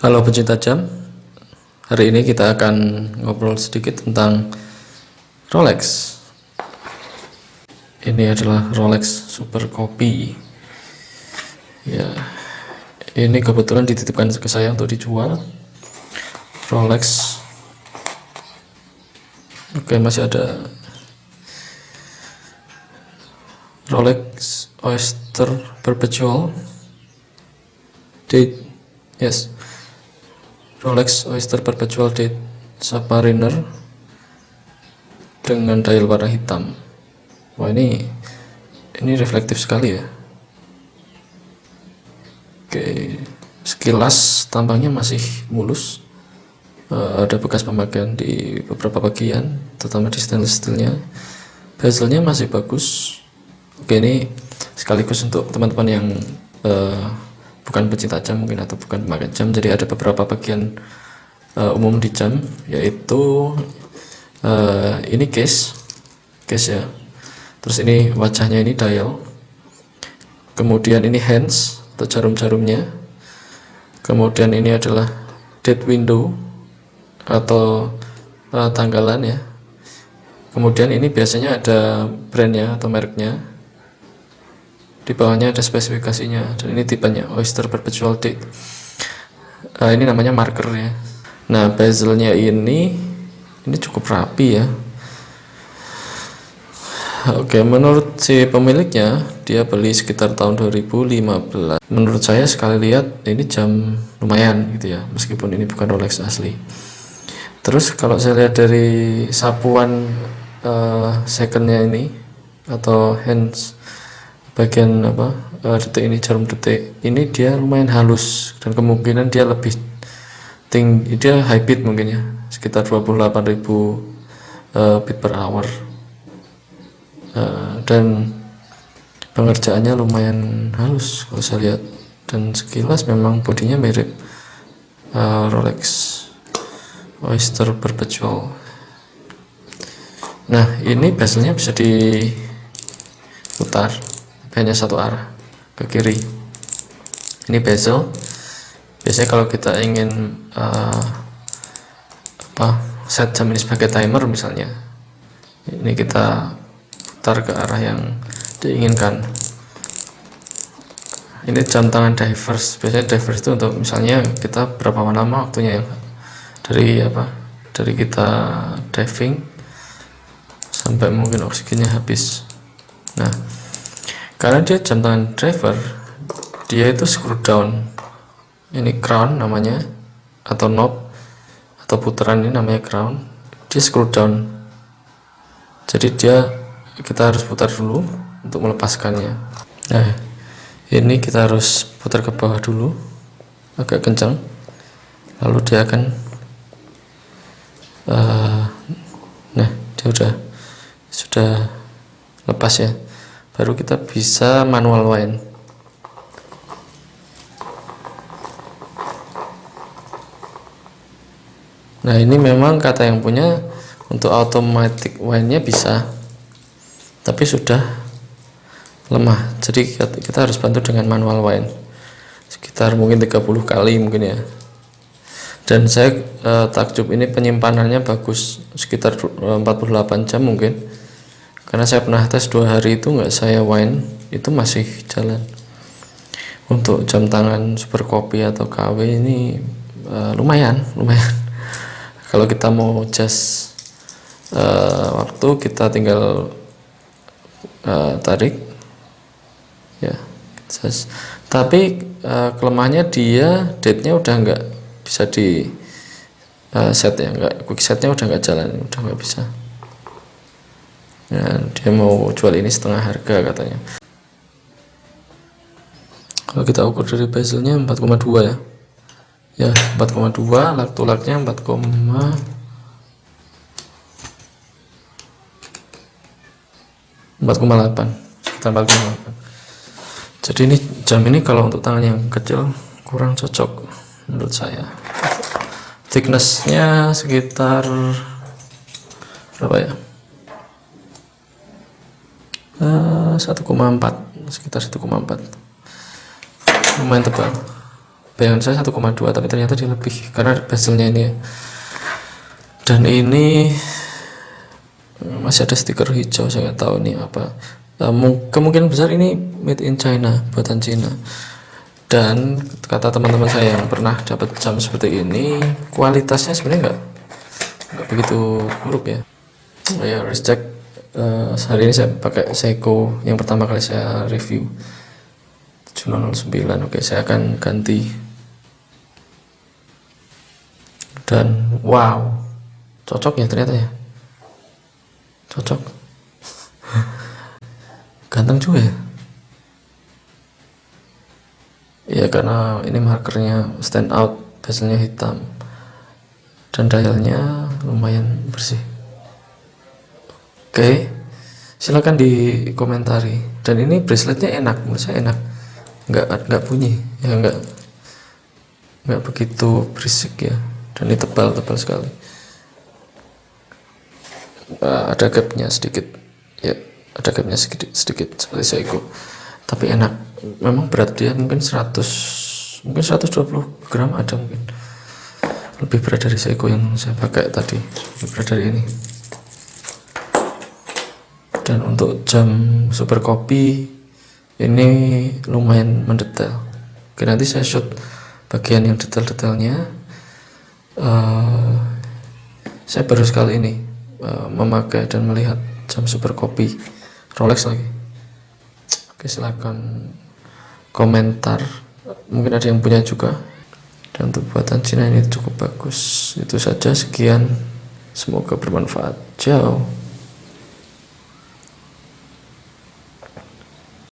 Halo pecinta jam, hari ini kita akan ngobrol sedikit tentang Rolex. Ini adalah Rolex Super Copy. Ya, ini kebetulan dititipkan ke saya untuk dijual. Rolex. Oke, masih ada Rolex Oyster Perpetual Date. Yes. Rolex Oyster Perpetual Date Submariner dengan dial warna hitam. Wah, ini reflektif sekali ya. Oke, sekilas tampangnya masih mulus. Ada bekas pemakaian di beberapa bagian, terutama di stainless steelnya. Bezelnya masih bagus. Oke, ini sekaligus untuk teman-teman yang bukan pecinta jam mungkin, atau bukan pemakai jam. Jadi ada beberapa bagian umum di jam, yaitu ini case ya. Terus ini wajahnya, ini dial. Kemudian ini hands atau jarum-jarumnya. Kemudian ini adalah date window atau tanggalan ya. Kemudian ini biasanya ada brandnya atau mereknya. Di bawahnya ada spesifikasinya, dan ini tipenya Oyster Perpetual Date. Ini namanya marker ya. Nah, bezelnya ini cukup rapi ya. Oke, menurut si pemiliknya, dia beli sekitar tahun 2015. Menurut saya sekali lihat ini jam lumayan gitu ya, meskipun ini bukan Rolex asli. Terus kalau saya lihat dari sapuan secondnya ini atau hands bagian detik ini, jarum detik ini, dia lumayan halus, dan kemungkinan dia lebih tinggi, dia high beat mungkin ya, sekitar 28.000 beat per hour. Dan pengerjaannya lumayan halus kalau saya lihat, dan sekilas memang bodinya mirip Rolex Oyster Perpetual. Nah, ini bezelnya bisa diputar, hanya satu arah ke kiri. Ini bezel. Biasanya kalau kita ingin set jam ini sebagai timer misalnya, ini kita putar ke arah yang diinginkan. Ini jam tangan divers. Biasanya divers itu untuk misalnya kita berapa lama waktunya ya, dari kita diving sampai mungkin oksigennya habis. Nah, karena dia jam tangan driver, dia itu screw down. Ini crown namanya, atau knob, atau putaran ini namanya crown. Dia screw down. Jadi kita harus putar dulu untuk melepaskannya. Nah, ini kita harus putar ke bawah dulu agak kencang, lalu dia akan nah, dia sudah lepas ya. Baru kita bisa manual wind. Nah, ini memang kata yang punya untuk automatic windnya bisa, tapi sudah lemah. Jadi kita harus bantu dengan manual wind sekitar mungkin 30 kali mungkin ya. Dan saya takjub, ini penyimpanannya bagus, sekitar 48 jam mungkin, karena saya pernah tes 2 hari itu nggak saya wind, itu masih jalan. Untuk jam tangan Super Copy atau KW ini lumayan. Kalau kita mau just waktu, kita tinggal tarik ya, just. Tapi kelemahannya dia date-nya udah nggak bisa di set ya, quick setnya udah nggak jalan, udah nggak bisa. Nah, dia mau jual ini setengah harga katanya. Kalau kita ukur dari bezelnya 4,2 ya. Ya, 4,2, lak-to-laknya 4,8, sekitar 4,8. Jadi ini jam ini kalau untuk tangan yang kecil kurang cocok menurut saya. Thicknessnya sekitar berapa ya? 1,4, sekitar 1,4. Lumayan tebal. bayangan saya 1,2, tapi ternyata dia lebih karena bezelnya ini ya. Dan ini masih ada stiker hijau, saya nggak tahu ini apa. Kemungkinan besar ini made in China, buatan Cina. Dan kata teman-teman saya yang pernah dapat jam seperti ini, kualitasnya sebenarnya nggak begitu buruk ya. Ya, wrist check. Hari ini saya pakai Seiko yang pertama kali saya review 7009. Oke, saya akan ganti. Dan wow, cocok ya ternyata ya, cocok. Ganteng juga ya. Ya karena ini markernya stand out, bezelnya hitam, dan dialnya lumayan bersih. Oke, silakan dikomentari. Dan ini braceletnya enak, menurut saya enak, nggak bunyi ya, nggak begitu berisik ya, dan ini tebal sekali. Ada gapnya sedikit ya, ada gapnya sedikit seperti Seiko, tapi enak. Memang berat dia mungkin 120 gram ada, mungkin lebih berat dari Seiko yang saya pakai tadi, lebih berat dari ini. Dan untuk jam Super Copy ini lumayan mendetail. Oke, nanti saya shoot bagian yang detail-detailnya. Saya baru sekali ini memakai dan melihat jam Super Copy Rolex lagi. Oke, silakan komentar, mungkin ada yang punya juga. Dan untuk buatan Cina ini cukup bagus. Itu saja, sekian, semoga bermanfaat. Ciao.